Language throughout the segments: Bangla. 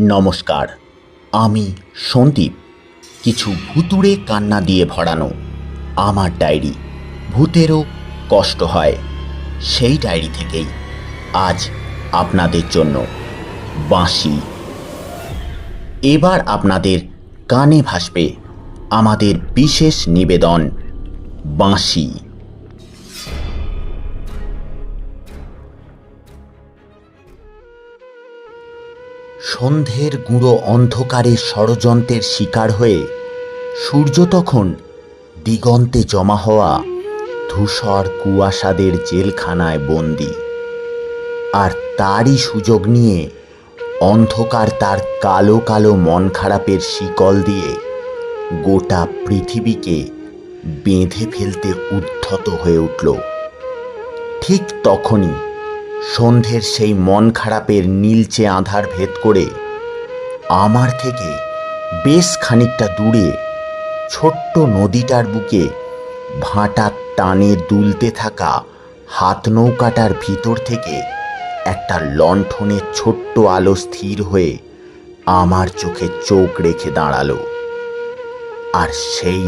নমস্কার, আমি সন্দীপ। কিছু ভুতুড়ে কান্না দিয়ে ভরানো আমার ডায়েরি। ভূতেরও কষ্ট হয়, সেই ডায়েরি থেকেই আজ আপনাদের জন্য বাঁশি। এবার আপনাদের কানে ভাসবে আমাদের বিশেষ নিবেদন, বাঁশি। সন্ধ্যের গুঁড়ো অন্ধকারে ষড়যন্ত্রের শিকার হয়ে সূর্য তখন দিগন্তে জমা হওয়া ধূসর কুয়াশাদের জেলখানায় বন্দি। আর তারই সুযোগ নিয়ে অন্ধকার তার কালো কালো মন খারাপের শিকল দিয়ে গোটা পৃথিবীকে বেঁধে ফেলতে উদ্ধত হয়ে উঠল। ঠিক তখনই সন্ধ্যের সেই মন খারাপের নীলচে আঁধার ভেদ করে আমার থেকে বেশ খানিকটা দূরে ছোট্ট নদীটার বুকে ভাটার টানে দুলতে থাকা হাত নৌকাটার ভিতর থেকে একটা লণ্ঠনের ছোট্ট আলো স্থির হয়ে আমার চোখে চোখ রেখে দাঁড়ালো। আর সেই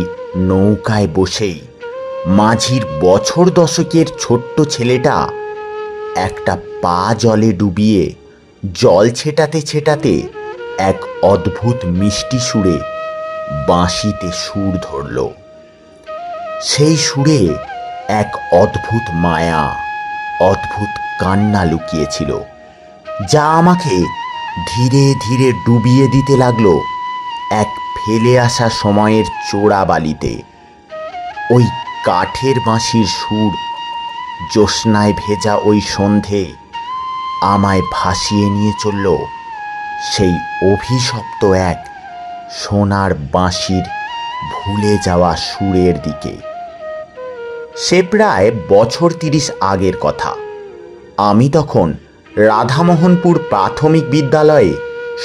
নৌকায় বসেই মাঝির বছর দশকের ছোট্ট ছেলেটা একটা পা জলে ডুবিয়ে জল ছেটাতে ছেটাতে এক অদ্ভুত মিষ্টি সুরে বাঁশিতে সুর ধরল। সেই সুরে এক অদ্ভুত মায়া, অদ্ভুত কান্না লুকিয়েছিল, যা আমাকে ধীরে ধীরে ডুবিয়ে দিতে লাগলো এক ফেলে আসা সময়ের চোরা বালিতে। ওই কাঠের বাঁশির সুর জ্যোৎস্নায় ভেজা ওই সন্ধে আমায় ভাসিয়ে নিয়ে চলল সেই অভিশপ্ত এক সোনার বাঁশির ভুলে যাওয়া সুরের দিকে। সে প্রায় বছর 30 আগের কথা। আমি তখন রাধামোহনপুর প্রাথমিক বিদ্যালয়ে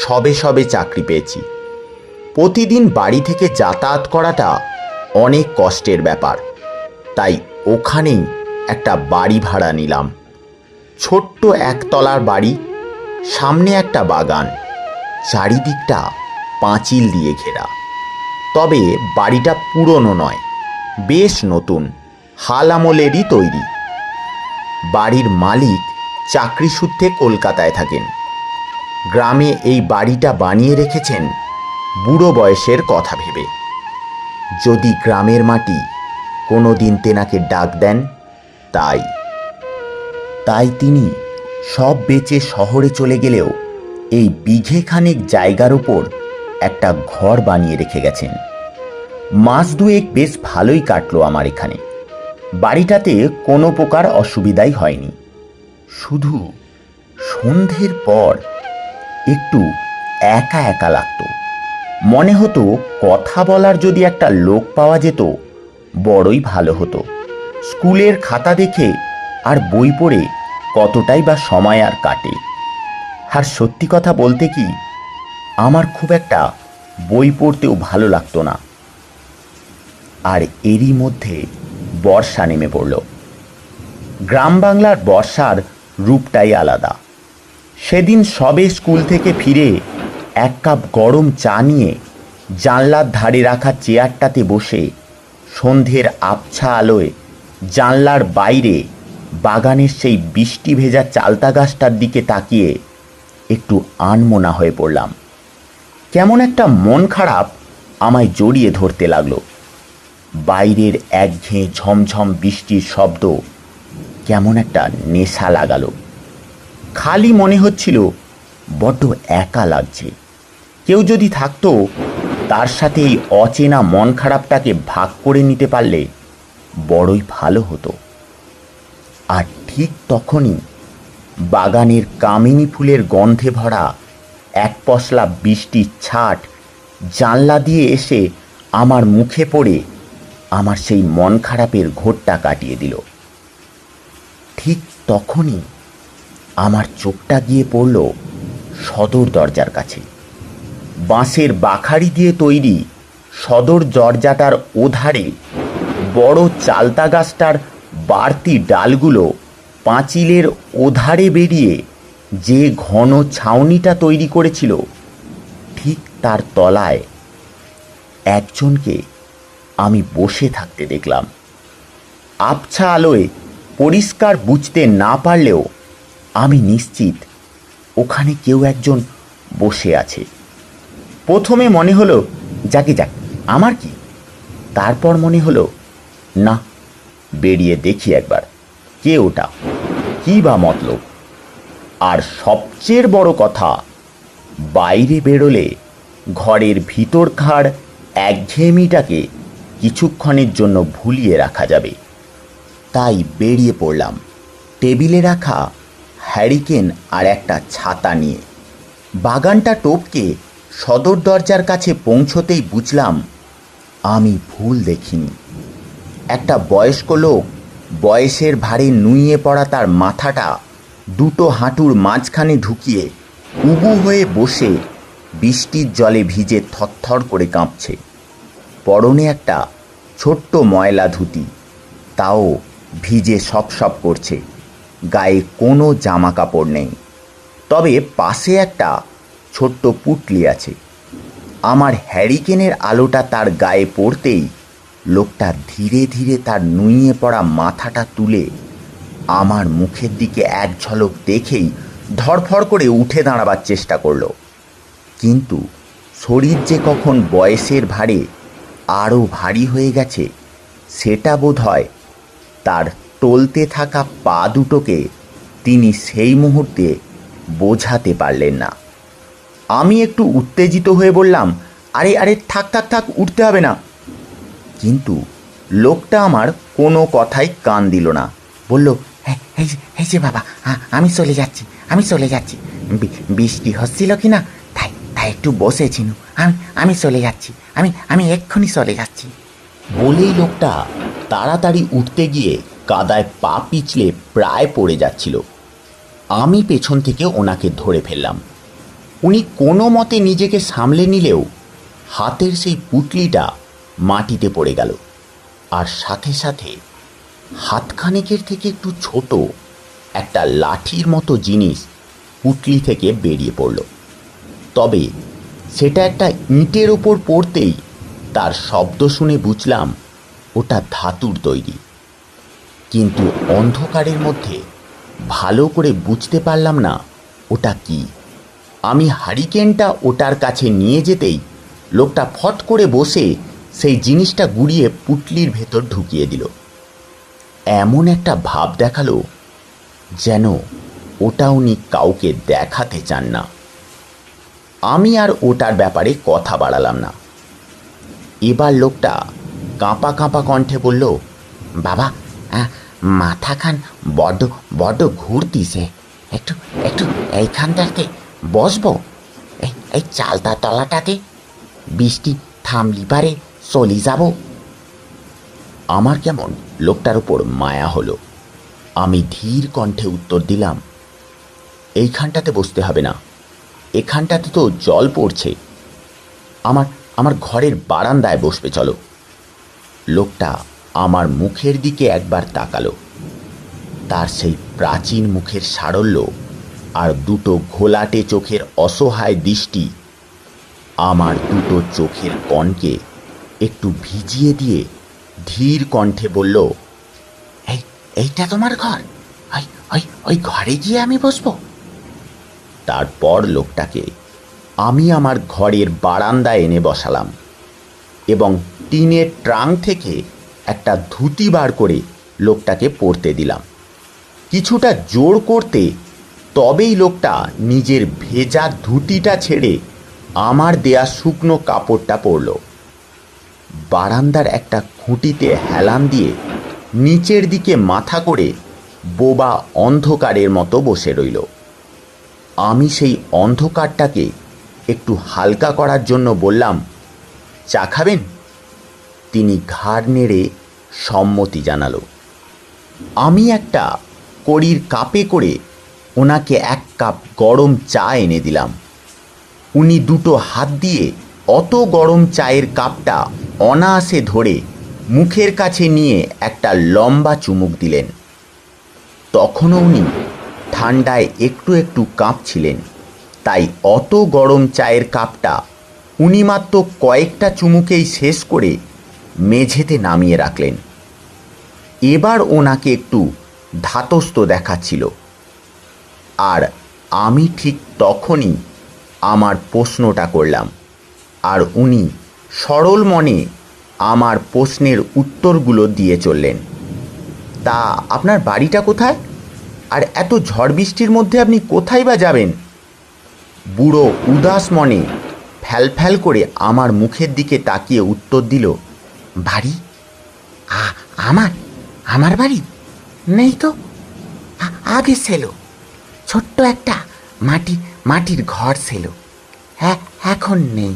সবে সবে চাকরি পেয়েছি। প্রতিদিন বাড়ি থেকে যাতায়াত করাটা অনেক কষ্টের ব্যাপার, তাই ওখানেই একটা বাড়ি ভাড়া নিলাম। ছোট্ট একতলার বাড়ি, সামনে একটা বাগান, চারিদিকটা পাঁচিল দিয়ে ঘেরা। তবে বাড়িটা পুরনো নয়, বেশ নতুন, হাল আমলেরই তৈরি। বাড়ির মালিক চাকরি সূত্রে কলকাতায় থাকেন। গ্রামে এই বাড়িটা বানিয়ে রেখেছেন বুড়ো বয়সের কথা ভেবে, যদি গ্রামের মাটি কোনো দিন তেনাকে ডাক দেন। তাই তিনি সব বেচে শহরে চলে গেলেও এই বিঘেখানেক জায়গার উপর একটা ঘর বানিয়ে রেখে গেছেন। মাস দুয়েক বেশ ভালোই কাটলো আমার এখানে। বাড়িটাতে কোনো প্রকার অসুবিধাই হয়নি। শুধু সন্ধ্যের পর একটু একা একা লাগতো। মনে হতো কথা বলার যদি একটা লোক পাওয়া যেত বড়ই ভালো হতো। স্কুলের খাতা দেখে আর বই পড়ে কতটাই বা সময় আর কাটে। আর সত্যি কথা বলতে কি, আমার খুব একটা বই পড়তেও ভালো লাগতো না। আর এরই মধ্যে বর্ষা নেমে পড়ল। গ্রাম বাংলার বর্ষার রূপটাই আলাদা। সেদিন সবে স্কুল থেকে ফিরে এক কাপ গরম চা নিয়ে জানলার ধারে রাখা চেয়ারটাতে বসে সন্ধ্যের আবছা আলোয় জানলার বাইরে বাগানের সেই বৃষ্টি ভেজা চালতা গাছটার দিকে তাকিয়ে একটু আনমনা হয়ে পড়লাম। কেমন একটা মন খারাপ আমায় জড়িয়ে ধরতে লাগলো। বাইরের একঘেয়ে ঝমঝম বৃষ্টির শব্দ কেমন একটা নেশা লাগালো। খালি মনে হচ্ছিল বড্ড একা লাগছে। কেউ যদি থাকতো তার সাথে এই অচেনা মন খারাপটাকে ভাগ করে নিতে পারলে বড়ই ভালো হতো। আর ঠিক তখনই বাগানের কামিনী ফুলের গন্ধে ভরা এক পশলা বৃষ্টির ছাট জানলা দিয়ে এসে আমার মুখে পড়ে আমার সেই মন খারাপের ঘোরটা কাটিয়ে দিল। ঠিক তখনই আমার চোখটা গিয়ে পড়ল সদর দরজার কাছে। বাঁশের বাখারি দিয়ে তৈরি সদর দরজাটার ওধারে বড় চালতা গাছটার বাড়তি ডালগুলো পাঁচিলের ওধারে বেরিয়ে যে ঘন ছাউনিটা তৈরি করেছিল তার তলায় একজনকে আমি বসে থাকতে দেখলাম। আবছা আলোয় পরিষ্কার বুঝতে না পারলেও আমি নিশ্চিত ওখানে কেউ একজন বসে আছে। প্রথমে মনে হলো যাকে যাক, আমার কি। তারপর মনে হলো না, বেরিয়ে দেখি একবার কে ওটা, কি বা মতলব। আর সবচেয়ে বড় কথা, বাইরে বেরোলে ঘরের ভিতরকার একঘেয়েমিটাকে কিছুক্ষণের জন্য ভুলিয়ে রাখা যাবে। তাই বেরিয়ে পড়লাম টেবিলে রাখা হ্যারিকেন আর একটা ছাতা নিয়ে। বাগানটা টপকে সদর দরজার কাছে পৌঁছতেই বুঝলাম আমি ভুল দেখিনি। একটা বয়স্ক লোক বয়সের ভারে নুইয়ে পড়া তার মাথাটা দুটো হাঁটুর মাঝখানে ঢুকিয়ে উবু হয়ে বসে বৃষ্টির জলে ভিজে থরথর করে কাঁপছে। পরনে একটা ছোট্ট ময়লা ধুতি, তাও ভিজে সপসপ করছে। গায়ে কোনো জামা কাপড় নেই, তবে পাশে একটা ছোট্ট পুটলি আছে। আমার হ্যারিকেনের আলোটা তার গায়ে পড়তেই লোকটা ধীরে ধীরে তার নুইয়ে পড়া মাথাটা তুলে আমার মুখের দিকে এক ঝলক দেখেই ধড়ফড় করে উঠে দাঁড়াবার চেষ্টা করলো। কিন্তু শরীর যে কখন বয়সের ভারে আরও ভারী হয়ে গেছে সেটা বোধ হয় তার টলতে থাকা পা দুটোকে তিনি সেই মুহূর্তে বোঝাতে পারলেন না। আমি একটু উত্তেজিত হয়ে বললাম, আরে আরে থাক থাক থাক, উঠতে হবে না। কিন্তু লোকটা আমার কোনো কথাই কান দিল না। বলল, হ্যাঁ এই যে বাবা, আমি চলে যাচ্ছি। বৃষ্টি হচ্ছিল কি না, তাই একটু বসেছিল। আমি চলে যাচ্ছি, আমি এক্ষুনি চলে যাচ্ছি। বলেই লোকটা তাড়াতাড়ি উঠতে গিয়ে কাদায় পা পিছলে প্রায় পড়ে যাচ্ছিল। আমি পেছন থেকে ওনাকে ধরে ফেললাম। উনি কোনো মতে নিজেকে সামলে নিলেও হাতের সেই পুটলিটা মাটিতে পড়ে গেল, আর সাথে সাথে হাতখানেকের থেকে একটু ছোট একটা লাঠির মতো জিনিস পুটলি থেকে বেরিয়ে পড়ল। তবে সেটা একটা ইঁটের ওপর পড়তেই তার শব্দ শুনে বুঝলাম ওটা ধাতুর তৈরি। কিন্তু অন্ধকারের মধ্যে ভালো করে বুঝতে পারলাম না ওটা কি। আমি হারিকেনটা ওটার কাছে নিয়ে যেতেই লোকটা ফট করে বসে সেই জিনিসটা গুড়িয়ে পুটলির ভেতর ঢুকিয়ে দিল। এমন একটা ভাব দেখালো যেন ওটা উনি কাউকে দেখাতে চান না। আমি আর ওটার ব্যাপারে কথা বাড়ালাম না। এবার লোকটা কাঁপা কাঁপা কণ্ঠে বলল, বাবা, মাথাখান বড্ড ঘুরতিছে, একটু এইখানটাতে বসবো, এই চালতা তলাটাতে, বৃষ্টি থামলি পারে চলি যাব। আমার কেমন লোকটার উপর মায়া হলো। আমি ধীর কণ্ঠে উত্তর দিলাম, এইখানটাতে বসতে হবে না, এখানটাতে তো জল পড়ছে, আমার ঘরের বারান্দায় বসবে চলো। লোকটা আমার মুখের দিকে একবার তাকালো। তার সেই প্রাচীন মুখের সারল্য আর দুটো ঘোলাটে চোখের অসহায় দৃষ্টি আমার দুটো চোখের কণকে একটু ভিজিয়ে দিয়ে ধীর কণ্ঠে বলল, এইটা তোমার ঘর? ওই ঘরে গিয়ে আমি বসবো? তারপর লোকটাকে আমি আমার ঘরের বারান্দায় এনে বসালাম এবং টিনের ট্রাঙ্ক থেকে একটা ধুতি বার করে লোকটাকে পরতে দিলাম। কিছুটা জোর করতে তবেই লোকটা নিজের ভেজা ধুতিটা ছেড়ে আমার দেয়া শুকনো কাপড়টা পরল। বারান্দার একটা খুঁটিতে হেলান দিয়ে নিচের দিকে মাথা করে বোবা অন্ধকারের মতো বসে রইল। আমি সেই অন্ধকারটাকে একটু হালকা করার জন্য বললাম, চা খাবেন? তিনি ঘাড় নেড়ে সম্মতি জানালো। আমি একটা কড়ির কাপে করে ওনাকে এক কাপ গরম চা এনে দিলাম। উনি দুটো হাত দিয়ে অত গরম চায়ের কাপটা অনায়াসে ধরে মুখের কাছে নিয়ে একটা লম্বা চুমুক দিলেন। তখনও উনি ঠান্ডায় একটু একটু কাঁপছিলেন, তাই অত গরম চায়ের কাপটা উনি মাত্র কয়েকটা চুমুকেই শেষ করে মেঝেতে নামিয়ে রাখলেন। এবার ওনাকে একটু ধাতস্থ দেখাচ্ছিল, আর আমি ঠিক তখনই আমার প্রশ্নটা করলাম, আর উনি সরল মনে আমার প্রশ্নের উত্তরগুলো দিয়ে চললেন। তা আপনার বাড়িটা কোথায়? আর এত ঝড় বৃষ্টির মধ্যে আপনি কোথায় বা যাবেন? বুড়ো উদাস মনে ফ্যাল করে আমার মুখের দিকে তাকিয়ে উত্তর দিল, বাড়ি? আমার আমার বাড়ি নেই তো। আগে ছিল ছোট্ট একটা মাটির ঘর ছিল, হ্যাঁ এখন নেই।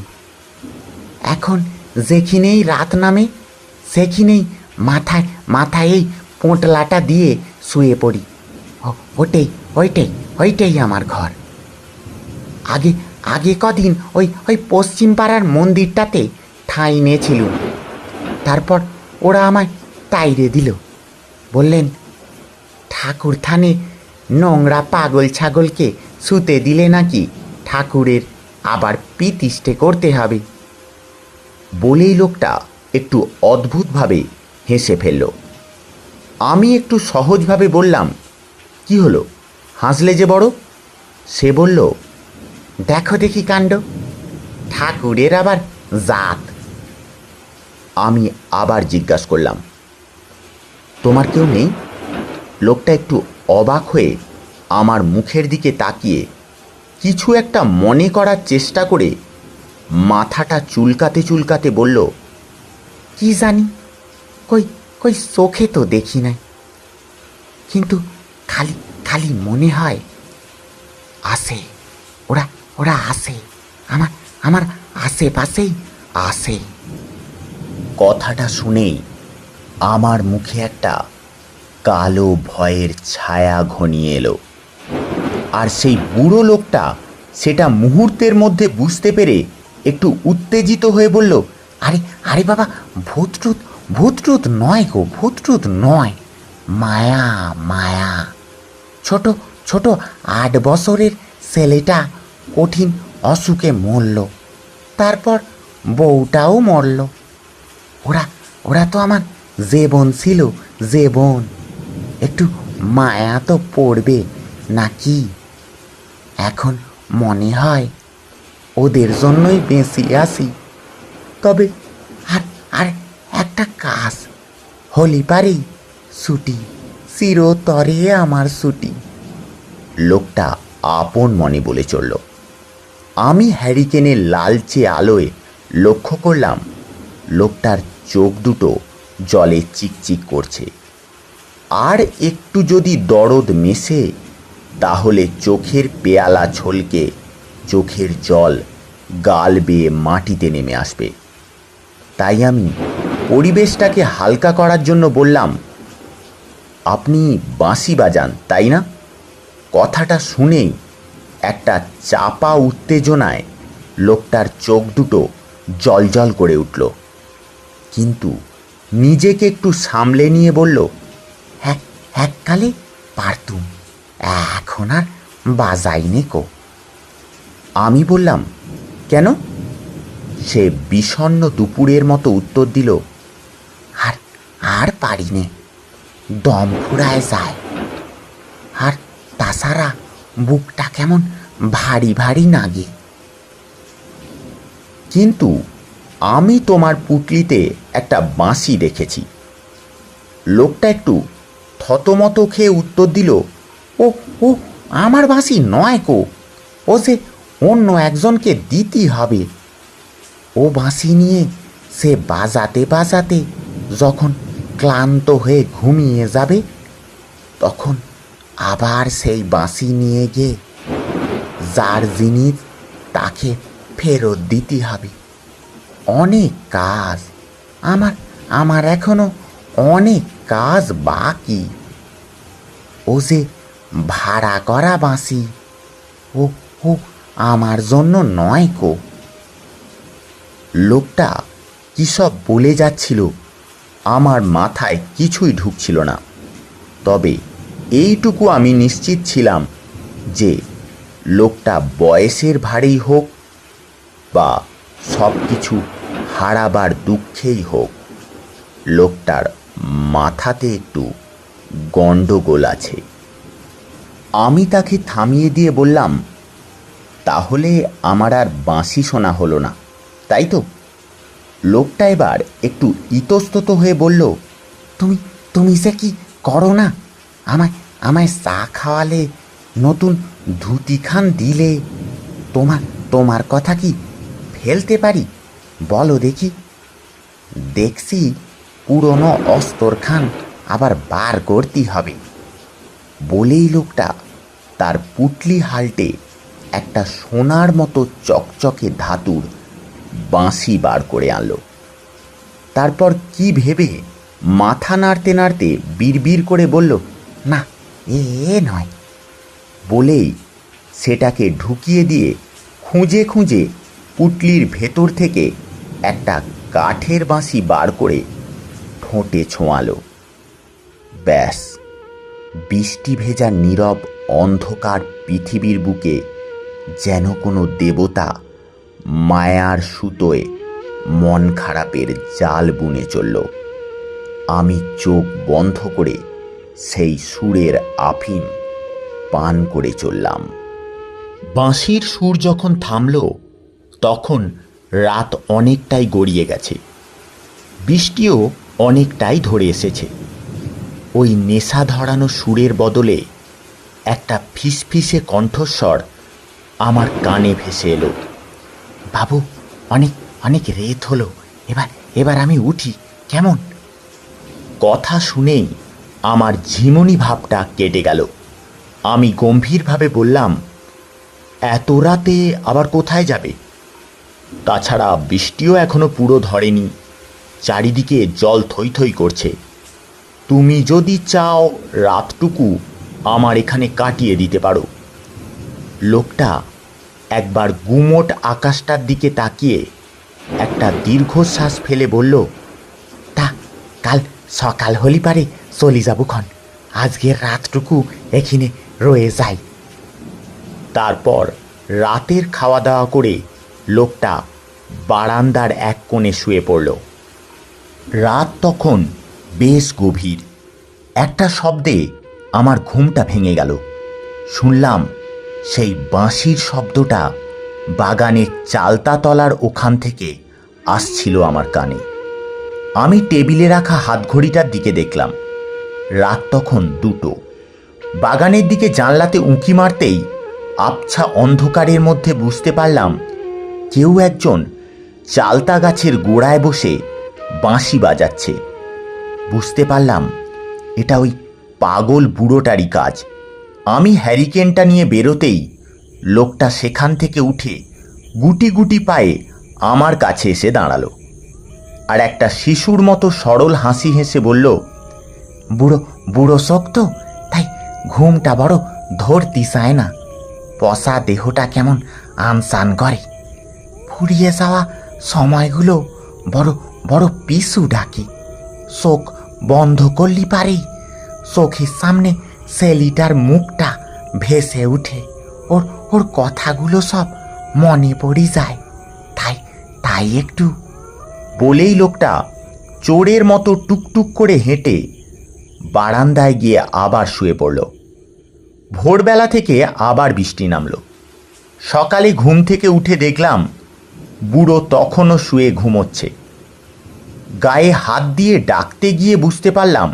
এখন যেখানেই রাত নামে সেখানেই মাথায় এই পোঁটলাটা দিয়ে শুয়ে পড়ি। ওইটাই আমার ঘর। আগে কদিন ওই পশ্চিম পাড়ার মন্দিরটাতে ঠাঁই নিয়েছিল, তারপর ওরা আমায় তাইরে দিল। বললেন, ঠাকুর থানে নোংরা পাগল ছাগলকে শুতে দিলে নাকি ঠাকুরের আবার পিতিষ্ঠে করতে হবে। বলেই লোকটা একটু অদ্ভুতভাবে হেসে ফেলল। আমি একটু সহজভাবে বললাম, কি হলো, হাসলে যে বড়? সে বলল, দেখো দেখি কাণ্ড, ঠাকুরের আবার জাত। আমি আবার জিজ্ঞাসা করলাম, তোমার কেউ নেই? লোকটা একটু অবাক হয়ে আমার মুখের দিকে তাকিয়ে কিছু একটা মনে করার চেষ্টা করে মাথাটা চুলকাতে বলল, কি জানি, কই চোখে তো দেখি নাই, কিন্তু খালি মনে হয় আসে। ওরা আসে, আমার আশেপাশেই আসে। কথাটা শুনেই আমার মুখে একটা কালো ভয়ের ছায়া ঘনিয়ে এলো, আর সেই বুড়ো লোকটা সেটা মুহূর্তের মধ্যে বুঝতে পেরে একটু উত্তেজিত হয়ে বলল, আরে বাবা, ভূতটুত নয় গো, ভূতটুত নয়, মায়া। ছোট 8 বছরের ছেলেটা কঠিন অসুখে মরল, তারপর বউটাও মরল। ওরা তো আমার জীবন ছিল, জীবন। একটু মায়া তো পড়বে নাকি? এখন মনে হয় ওদের জন্যই বেঁচে আছি। তবে আর একটা কাজ হলি পারি, ছুটি, চিরতরে আমার ছুটি। লোকটা আপন মনে বলে চলল। আমি হ্যারিকেনের লালচে আলোয় লক্ষ্য করলাম লোকটার চোখ দুটো জলে চিকচিক করছে, আর একটু যদি দরদ মেশে তাহলে চোখের পেয়ালা ছলকে চোখের জল গাল বেয়ে মাটিতে নেমে আসবে। তাই আমি পরিবেশটাকে হালকা করার জন্য বললাম, আপনি বাঁশি বাজান তাই না? কথাটা শুনেই একটা চাপা উত্তেজনায় লোকটার চোখ দুটো জলজল করে উঠল, কিন্তু নিজেকে একটু সামলে নিয়ে বলল, এককালে পারতুম, এখন আর বাজাই নেকো। আমি বললাম, কেন? সে বিষণ্ণ দুপুরের মতো উত্তর দিল, আর পারি নে, দম ফুরায় যায়, আর তাছাড়া বুকটা কেমন ভারী লাগে। কিন্তু আমি তোমার পুটলিতে একটা বাঁশি দেখেছি। লোকটা একটু থতমত খেয়ে উত্তর দিল, ও আমার বাঁশি নয় কো, ও যে অন্য একজনকে দিতে হবে। ও বাঁশি নিয়ে সে বাজাতে যখন ক্লান্ত হয়ে ঘুমিয়ে যাবে, তখন আবার সেই বাঁশি নিয়ে গিয়ে যার জিনিস তাকে ফেরত দিতে হবে। অনেক কাজ, আমার এখনো অনেক কাজ বাকি। ও যে ভাড়া করা বাঁশি, ও আমার জন্য নয় কো। লোকটা কী সব বলে যাচ্ছিল আমার মাথায় কিছুই ঢুকছিল না। তবে এইটুকু আমি নিশ্চিত ছিলাম যে লোকটা বয়সের ভারেই হোক বা সব কিছু হারাবার দুঃখেই হোক, লোকটার মাথাতে একটু গণ্ডগোল আছে। আমি তাকে থামিয়ে দিয়ে বললাম, তাহলে আমার আর বাঁশি শোনা হলো না, তাই তো? লোকটা এবার একটু ইতস্তত হয়ে বলল, তুমি তুমি সে কি করো না? আমায় আমায় চা খাওয়ালে, নতুন ধুতিখান দিলে, তোমার তোমার কথা কি ফেলতে পারি? বলো দেখি। দেখছি পুরনো অস্তরখান আবার বার করতে হবে। বলেই লোকটা তার পুটলি হালটে একটা সোনার মতো চকচকে ধাতুর বাঁশি বার করে আনলো। তারপর কি ভেবে মাথা নাড়তে নাড়তে বিড়বিড় করে বলল, না, এ নয়। বলেই সেটাকে ঢুকিয়ে দিয়ে খুঁজে খুঁজে পুটলির ভেতর থেকে একটা কাঠের বাঁশি বার করে ঠোঁটে ছোঁয়ালো। ব্যাস, বৃষ্টি ভেজা নীরব অন্ধকার পৃথিবীর বুকে যেন কোনো দেবতা মায়ার সুতোয় মন খারাপের জাল বুনে চলল। আমি চোখ বন্ধ করে সেই সুরের আফিম পান করে চললাম। বাঁশির সুর যখন থামল, তখন রাত অনেকটাই গড়িয়ে গেছে, বৃষ্টিও অনেকটাই ধরে এসেছে। ওই নেশা ধরানো সুরের বদলে একটা ফিসফিসে কণ্ঠস্বর আমার কানে ভেসে এলো, বাবু, অনেক অনেক রেত হলো, এবার এবার আমি উঠি, কেমন? কথা শুনেই আমার ঝিমুনি ভাবটা কেটে গেল। আমি গম্ভীরভাবে বললাম, এত রাতে আবার কোথায় যাবে? তাছাড়া বৃষ্টিও এখনো পুরো ধরেনি, চারিদিকে জল থই থই করছে। তুমি যদি চাও রাতটুকু আমার এখানে কাটিয়ে দিতে পারো। লোকটা একবার গুমোট আকাশটার দিকে তাকিয়ে একটা দীর্ঘশ্বাস ফেলে বলল, তা কাল সকাল হলি পারে চলি যাবো খন, আজকের রাতটুকু এখানে রয়ে যাই। তারপর রাতের খাওয়া দাওয়া করে লোকটা বারান্দার এক কোণে শুয়ে পড়ল। রাত তখন বেশ গভীর। একটা শব্দে আমার ঘুমটা ভেঙে গেল। শুনলাম সেই বাঁশির শব্দটা বাগানের চালতাতলার ওখান থেকে আসছিল আমার কানে। আমি টেবিলে রাখা হাতঘড়িটার দিকে দেখলাম, রাত তখন 2টো। বাগানের দিকে জানলাতে উঁকি মারতেই আবছা অন্ধকারের মধ্যে বুঝতে পারলাম কেউ একজন চালতা গাছের গোড়ায় বসে বাঁশি বাজাচ্ছে। বুঝতে পারলাম এটা ওই পাগল বুড়োটারই কাজ। আমি হ্যারিকেনটা নিয়ে বেরোতেই লোকটা সেখান থেকে উঠে গুটি গুটি পায়ে আমার কাছে এসে দাঁড়ালো, আর একটা শিশুর মতো সরল হাসি হেসে বলল, বুড়ো বুড়ো শোক তো, তাই ঘুমটা বড় ধরতি চায় না, পশা দেহটা কেমন আনসান করে, ফুরিয়ে যাওয়া সময়গুলো বড় বড় পিছু ডাকে। চোখ বন্ধ করলি পারেই চোখের সামনে সেলিটার মুখটা ভেসে উঠে, ওর ওর কথাগুলো সব মনে পড়ে যায়, তাই তাই একটু। বলেই লোকটা চোরের মতো টুকটুক করে হেঁটে বারান্দায় গিয়ে আবার শুয়ে পড়ল। ভোরবেলা থেকে আবার বৃষ্টি নামল। সকালে ঘুম থেকে উঠে দেখলাম বুড়ো তখনও শুয়ে ঘুমোচ্ছে। গায়ে হাত দিয়ে ডাকতে গিয়ে বুঝতে পারলাম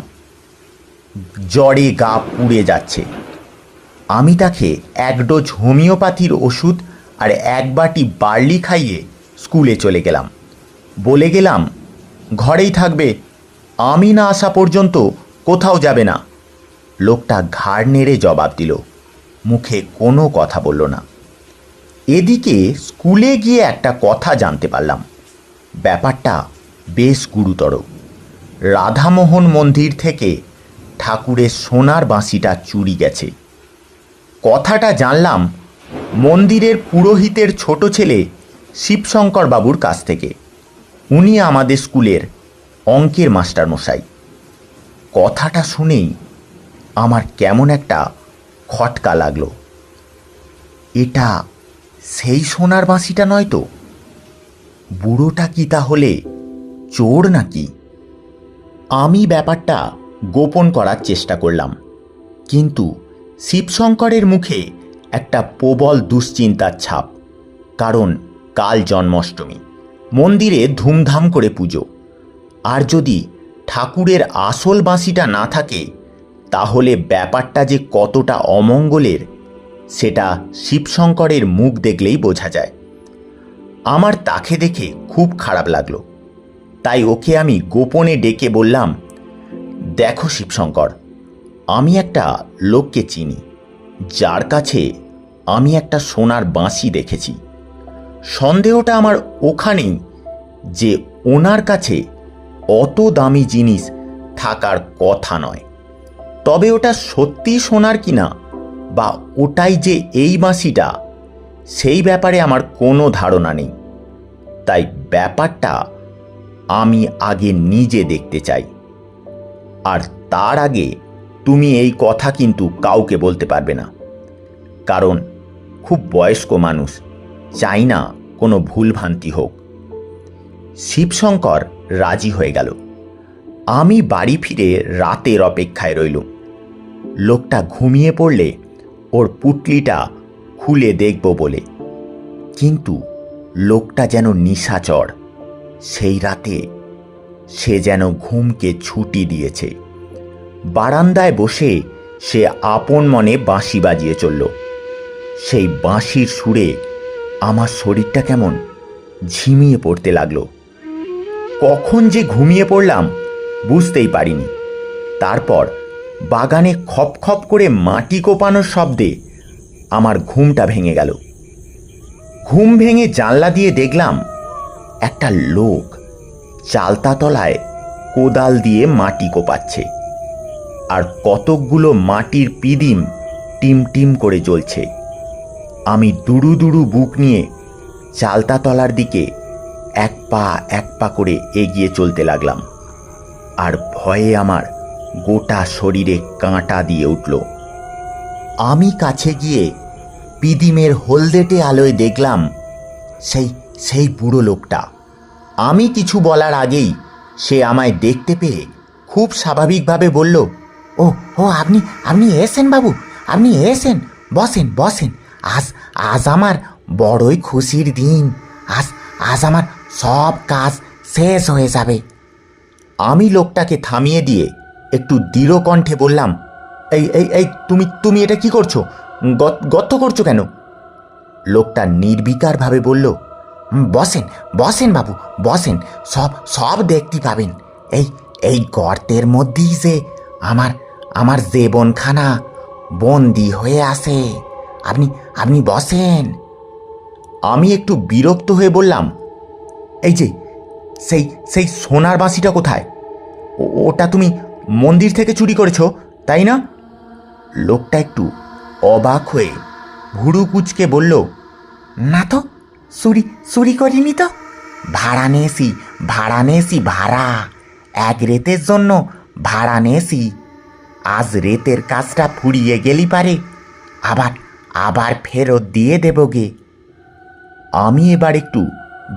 জ্বরে গা পুড়ে যাচ্ছে। আমি তাকে 1 ডোজ হোমিওপ্যাথির ওষুধ আর 1 বাটি বার্লি খাইয়ে স্কুলে চলে গেলাম। বলে গেলাম, ঘরেই থাকবে, আমি না আসা পর্যন্ত কোথাও যাবে না। লোকটা ঘাড় নেড়ে জবাব দিল, মুখে কোনো কথা বলল না। এদিকে স্কুলে গিয়ে একটা কথা জানতে পারলাম, ব্যাপারটা বেশ গুরুতর। রাধামোহন মন্দির থেকে ঠাকুরের সোনার বাঁশিটা চুরি গেছে। কথাটা জানলাম মন্দিরের পুরোহিতের ছোট ছেলে শিবশঙ্কর বাবুর কাছ থেকে। উনি আমাদের স্কুলের অঙ্কের মাস্টার মশাই। কথাটা শুনেই আমার কেমন একটা খটকা লাগলো। এটা সেই সোনার বাঁশিটা নয় তো? বুড়োটা কি তাহলে চোর নাকি? আমি ব্যাপারটা গোপন করার চেষ্টা করলাম, কিন্তু শিবশঙ্করের মুখে একটা প্রবল দুশ্চিন্তার ছাপ। কারণ কাল জন্মাষ্টমী, মন্দিরে ধুমধাম করে পুজো, আর যদি ঠাকুরের আসল বাঁশিটা না থাকে তাহলে ব্যাপারটা যে কতটা অমঙ্গলের সেটা শিবশঙ্করের মুখ দেখলেই বোঝা যায়। আমার তাকে দেখে খুব খারাপ লাগলো, তাই ওকে আমি গোপনে ডেকে বললাম, দেখো শিবশঙ্কর, আমি একটা লোককে চিনি যার কাছে আমি একটা সোনার বাঁশি দেখেছি। সন্দেহটা আমার ওখানেই যে ওনার কাছে অত দামি জিনিস থাকার কথা নয়, তবে ওটা সত্যি সোনার কিনা বা ওটাই যে এই বাঁশিটা, সেই ব্যাপারে আমার কোনো ধারণা নেই। তাই ব্যাপারটা আমি আগে নিজে দেখতে চাই, আর তার আগে তুমি এই কথা কিন্তু কাউকে বলতে পারবে না, কারণ খুব বয়স্ক মানুষ, চাই না কোনো ভুলভ্রান্তি হোক। শিবশঙ্কর রাজি হয়ে গেল। আমি বাড়ি ফিরে রাতের অপেক্ষায় রইলুম। লোকটা ঘুমিয়ে পড়লে ওর পুটলিটা খুলে দেখব বলে, কিন্তু লোকটা যেন নিশাচর। সেই রাতে সে যেন ঘুমকে ছুটি দিয়েছে। বারান্দায় বসে সে আপন মনে বাঁশি বাজিয়ে চলল। সেই বাঁশির সুরে আমার শরীরটা কেমন ঝিমিয়ে পড়তে লাগলো। কখন যে ঘুমিয়ে পড়লাম বুঝতেই পারিনি। তারপর বাগানে খপ খপ করে মাটি কোপানোর শব্দে আমার ঘুমটা ভেঙে গেল। ঘুম ভেঙে জানলা দিয়ে দেখলাম একটা লোক চালতাতলায় কোদাল দিয়ে মাটি কোপাচ্ছে, আর কতকগুলো মাটির পিদিম টিম টিম করে জ্বলছে। আমি দুরু দুরু বুক নিয়ে চালতাতলার দিকে এক পা করে এগিয়ে চলতে লাগলাম, আর ভয়ে আমার গোটা শরীরে কাঁটা দিয়ে উঠল। আমি কাছে গিয়ে পিদিমের হলদেটে আলোয় দেখলাম সেই বুড়ো লোকটা। আমি কিছু বলার আগেই সে আমায় দেখতে পেয়ে খুব স্বাভাবিকভাবে বলল, ও ও আপনি আপনি এসেন বাবু, আপনি এসেন, বসেন বসেন। আজ আজ আমার বড়ই খুশির দিন। আজ আমার সব কাজ শেষ হয়ে যাবে। আমি লোকটাকে থামিয়ে দিয়ে একটু দৃঢ় কণ্ঠে বললাম, এই এই এই তুমি তুমি এটা কি করছো? গর্ত করছো কেন? লোকটা নির্বিকারভাবে বলল, বসেন বসেন বাবু, বসেন, সব দেখতে পাবেন। এই গর্তের মধ্যেই যে আমার জীবনখানা বন্দি হয়ে আসে। আপনি বসেন। আমি একটু বিরক্ত হয়ে বললাম, এই যে সেই সোনার বাঁশিটা কোথায়? ওটা তুমি মন্দির থেকে চুরি করেছো, তাই না? লোকটা একটু অবাক হয়ে ভুরু কুচকে বলল, না তো, চুরি করিনি তো। ভাড়া নিয়েছি ভাড়া। এক রেতের জন্য ভাড়া নিয়েছি। আজ রেতের কাজটা ফুরিয়ে গেলি পারে আবার ফেরত দিয়ে দেব গে। আমি এবার একটু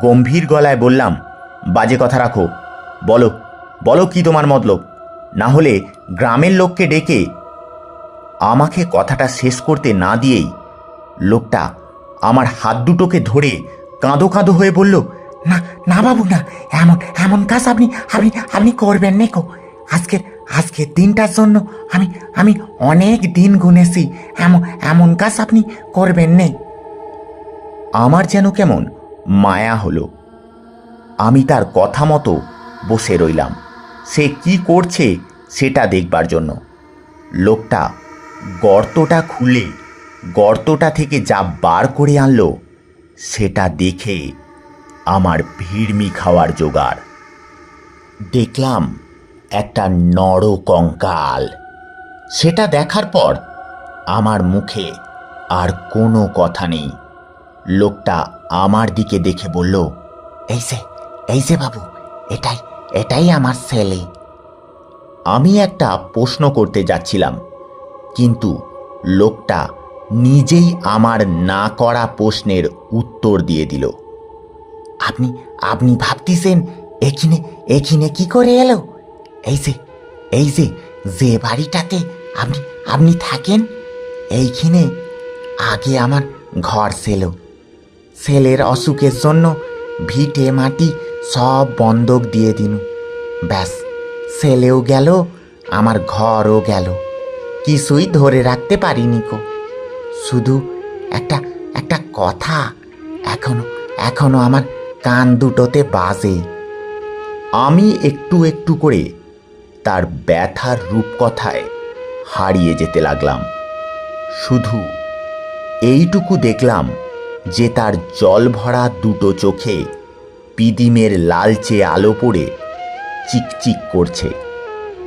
গম্ভীর গলায় বললাম, বাজে কথা রাখো, বলো কি তোমার মতলব, না হলে গ্রামের লোককে ডেকে। আমাকে কথাটা শেষ করতে না দিয়েই লোকটা আমার হাত দুটোকে ধরে কাঁদো কাঁদো হয়ে বলল, না না বাবু না, এমন কাজ আপনি করবেন নেকো। আজকের দিনটার জন্য আমি অনেক দিন গুনেছি। এমন কাজ আপনি করবেন নে। আমার যেন কেমন মায়া হলো। আমি তার কথা মতো বসে রইলাম, সে কি করছে সেটা দেখবার জন্য। লোকটা গর্তটা খুলে গর্তটা থেকে যা বার করে আনলো সেটা দেখে আমার ভিড়মি খাওয়ার জোগাড়। দেখলাম একটা নর কঙ্কাল। সেটা দেখার পর আমার মুখে আর কোনো কথা নেই। লোকটা আমার দিকে দেখে বলল, এই যে বাবু, এটাই আমার ছেলে। আমি একটা প্রশ্ন করতে যাচ্ছিলাম, কিন্তু লোকটা নিজেই আমার না করা প্রশ্নের উত্তর দিয়ে দিল। আপনি আপনি ভাবতেছেন এখানে এখানে কি করে এলো? এই যে এই যে যে বাড়িটাতে আপনি আপনি থাকেন, এইখানে আগে আমার ঘর ছিল। ছেলের অসুখের জন্য ভিটে মাটি সব বন্ধক দিয়ে দিনু। ব্যাস, ছেলেও গেল, আমার ঘরও গেল, কিছুই ধরে রাখতে পারিনি কো। শুধু একটা একটা কথা এখনো এখনো আমার কান দুটোতে বাজে। আমি একটু একটু করে তার ব্যথার রূপকথায় হারিয়ে যেতে লাগলাম। শুধু এইটুকু দেখলাম যে তার জল ভরা দুটো চোখে পিদিমের লালচে আলো পড়ে চিকচিক করছে।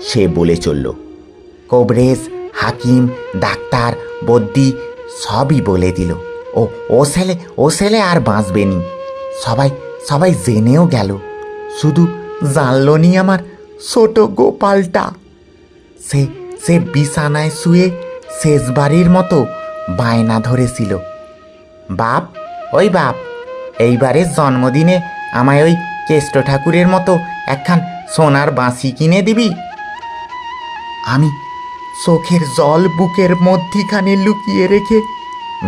সে বলে চলল, কবরেজ, হাকিম, ডাক্তার, বদ্যি সবই বলে দিল ও ও ছেলে আর বাঁচবেনি। সবাই সবাই জেনেও গেল, শুধু জানল নি আমার ছোট গোপালটা। সে সে বিছানায় শুয়ে শেষবারের মতো বায়না ধরেছিল, বাপ, ওই বাপ, এইবারের জন্মদিনে আমায় ওই কেষ্ট ঠাকুরের মতো একখান সোনার বাঁশি কিনে দিবি। আমি চোখের জল বুকের মধ্যিখানে লুকিয়ে রেখে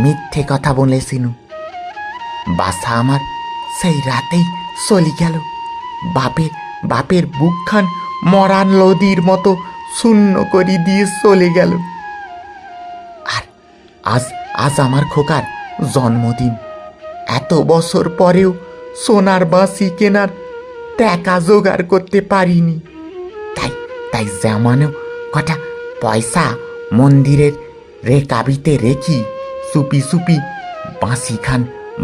মিথ্যে কথা বলেছিনু। বাসা আমার সেই রাতেই চলি গেল। বাপের বাপের বুকখান মরান নদীর মতো শূন্য করে দিয়ে চলে গেল। আর আজ আজ আমার খোকার জন্মদিন। এত বছর পরেও সোনার বাঁশি কেনার টাকা জোগাড় করতে পারিনি। তাই তাই যেমনও কটা পয়সা মন্দিরের রেকাবিতে রেখি সুপি সুপি বাঁশিখান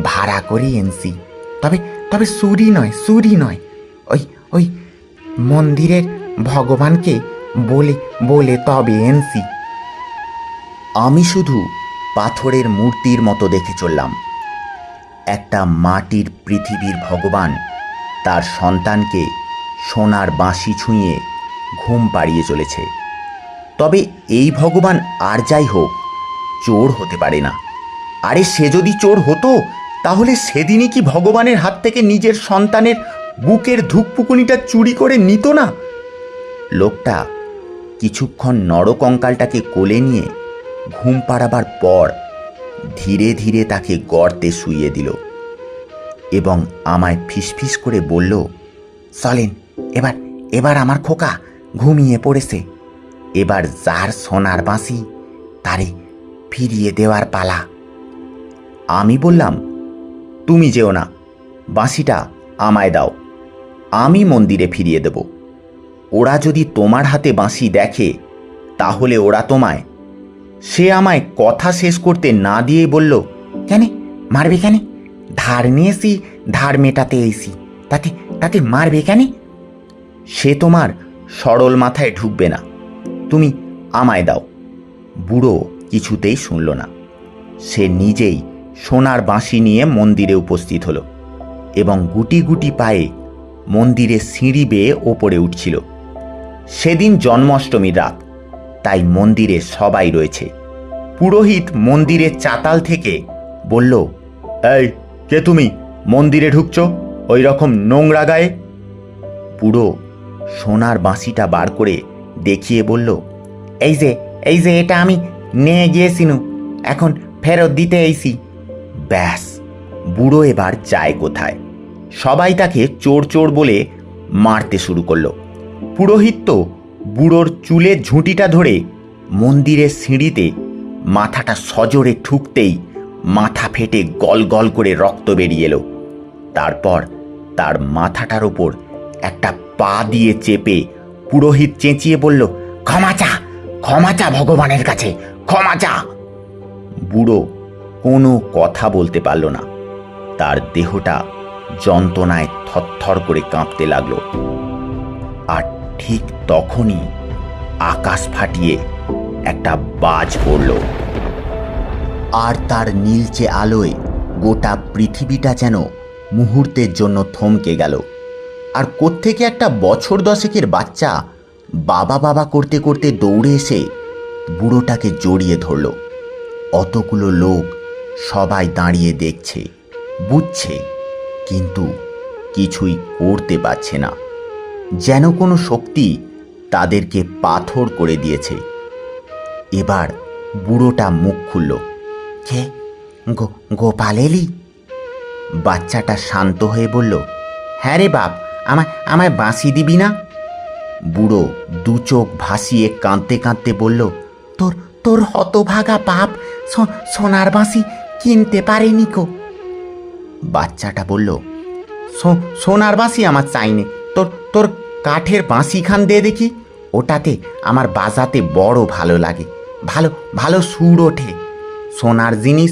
ভাড়া করে এনেছি। তবে তবে চুরি নয়, ওই ওই মন্দিরের ভগবানকে বলে বলে তবে এনেছি। আমি শুধু পাথরের মূর্তির মতো দেখে চললাম। একটা মাটির পৃথিবীর ভগবান তার সন্তানকে সোনার বাঁশি ছুঁয়ে ঘুম পাড়িয়ে চলেছে। তবে এই ভগবান আর যাই হোক, চোর হতে পারে না। আরে সে যদি চোর হতো তাহলে সেদিনই কি ভগবানের হাত থেকে নিজের সন্তানের বুকের ধূপপুকুনিটা চুরি করে নিত না? লোকটা কিছুক্ষণ নরকঙ্কালটাকে কোলে নিয়ে ঘুম পাড়াবার পর ধীরে ধীরে তাকে গর্তে শুইয়ে দিল এবং আমায় ফিসফিস করে বলল, চলেন, এবার এবার আমার খোকা ঘুমিয়ে পড়েছে। এবার যার সোনার বাঁশি তারে ফিরিয়ে দেওয়ার পালা। আমি বললাম, তুমি যেও না, বাঁশিটা আমায় দাও, আমি মন্দিরে ফিরিয়ে দেব। ওরা যদি তোমার হাতে বাঁশি দেখে তাহলে ওরা তোমায়। সে আমায় কথা শেষ করতে না দিয়েই বলল, কেন মারবে কেন? ধার নিয়েছি, ধার মেটাতে এসি, তাতে তাতে মারবে কেন? সে তোমার সরল মাথায় ঢুকবে না, তুমি আমায় দাও। বুড়ো কিছুতেই শুনল না। সে নিজেই সোনার বাঁশি নিয়ে মন্দিরে উপস্থিত হলো এবং গুটি গুটি পায়ে মন্দিরের সিঁড়ি বেয়ে ওপরে উঠছিল। সেদিন জন্মাষ্টমীর রাত, তাই মন্দিরে সবাই রয়েছে। পুরোহিত মন্দিরের চাতাল থেকে বলল, এই কে তুমি মন্দিরে ঢুকছ ওই রকম নোংরা গায়ে? বুড়ো সোনার বাঁশিটা বার করে দেখিয়ে বলল, এই যে এটা আমি নিয়ে গিয়েছিনু, এখন ফেরত দিতে এসি। ব্যাস, বুড়ো এবার যায় কোথায়? সবাই তাকে চোর চোর বলে মারতে শুরু করলো। পুরোহিত তো বুড়োর চুলের ঝুঁটিটা ধরে মন্দিরের সিঁড়িতে মাথাটা সজোরে ঠুকতেই মাথা ফেটে গল গল করে রক্ত বেরিয়ে এলো। তারপর তার মাথাটার ওপর একটা পা দিয়ে চেপে পুরোহিত চেঁচিয়ে বলল, ক্ষমা চা ভগবানের কাছে, ক্ষমা চা। বুড়ো কোনো কথা বলতে পারল না। তার দেহটা যন্ত্রণায় থরথর করে কাঁপতে লাগলো। আর ঠিক তখনই আকাশ ফাটিয়ে একটা বাজ পড়ল, আর তার নীলচে আলোয় গোটা পৃথিবীটা যেন মুহূর্তের জন্য থমকে গেল। আর কোত্থেকে একটা বছর দশেকের বাচ্চা বাবা বাবা করতে করতে দৌড়ে এসে বুড়োটাকে জড়িয়ে ধরল। অতগুলো লোক সবাই দাঁড়িয়ে দেখছে, বুঝছে, কিন্তু কিছুই করতে পারছে না, যেন কোনো শক্তি তাদেরকে পাথর করে দিয়েছে। এবার বুড়োটা মুখ খুলল। কে? গোপাল এলি? বাচ্চাটা শান্ত হয়ে বলল, হ্যাঁ রে বাপ, আমায় বাঁশি দিবি না? বুড়ো দু চোখ ভাসিয়ে কাঁদতে কাঁদতে বলল, তোর তোর হতভাগা বাপ সোনার বাঁশি কিনতে পারেনি কো। বাচ্চাটা বলল, সোনার বাঁশি আমার চাইনে, তোর তোর কাঠের বাঁশি খান দে দেখি, ওটাতে আমার বাজাতে বড় ভালো লাগে, ভালো ভালো সুর ওঠে। সোনার জিনিস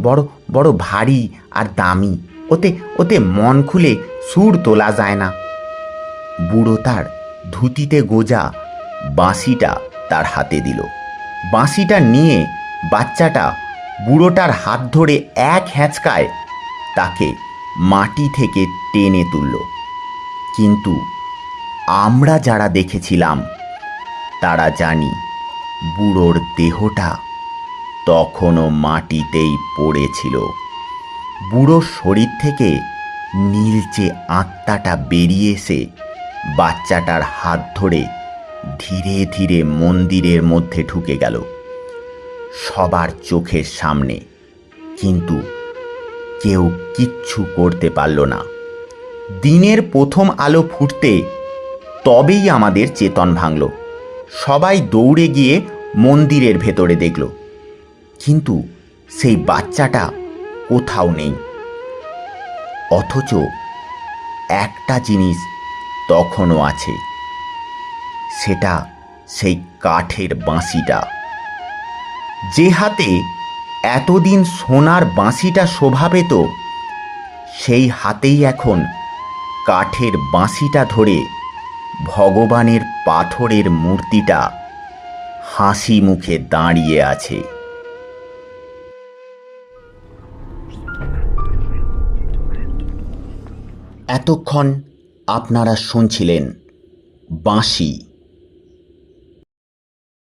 বড় বড় ভারী আর দামি, ওতে ওতে মন খুলে সুর তোলা যায় না। বুড়ো তার ধুতিতে গোজা বাঁশিটা তার হাতে দিল। বাঁশিটা নিয়ে বাচ্চাটা বুড়োটার হাত ধরে এক হ্যাঁচকায় তাকে মাটি থেকে টেনে তুলল। কিন্তু আমরা যারা দেখেছিলাম তারা জানি, বুড়োর দেহটা তখনও মাটিতেই পড়েছিল। বুড়োর শরীর থেকে নীলচে আত্মাটা বেরিয়ে এসে বাচ্চাটার হাত ধরে ধীরে ধীরে মন্দিরের মধ্যে ঢুকে গেল, সবার চোখের সামনে। কিন্তু কেউ কিচ্ছু করতে পারল না। দিনের প্রথম আলো ফুটতে তবেই আমাদের চেতন ভাঙল। সবাই দৌড়ে গিয়ে মন্দিরের ভেতরে দেখল, কিন্তু সেই বাচ্চাটা কোথাও নেই। অথচ একটা জিনিস তখনও আছে, সেটা সেই কাঠের বাঁশিটা। যে হাতে এতদিন সোনার বাঁশিটা শোভা পেত, সেই হাতেই এখন কাঠের বাঁশিটা ধরে ভগবানের পাথরের মূর্তিটা হাসি মুখে দাঁড়িয়ে আছে। এতক্ষণ আপনারা শুনছিলেন বাঁশি।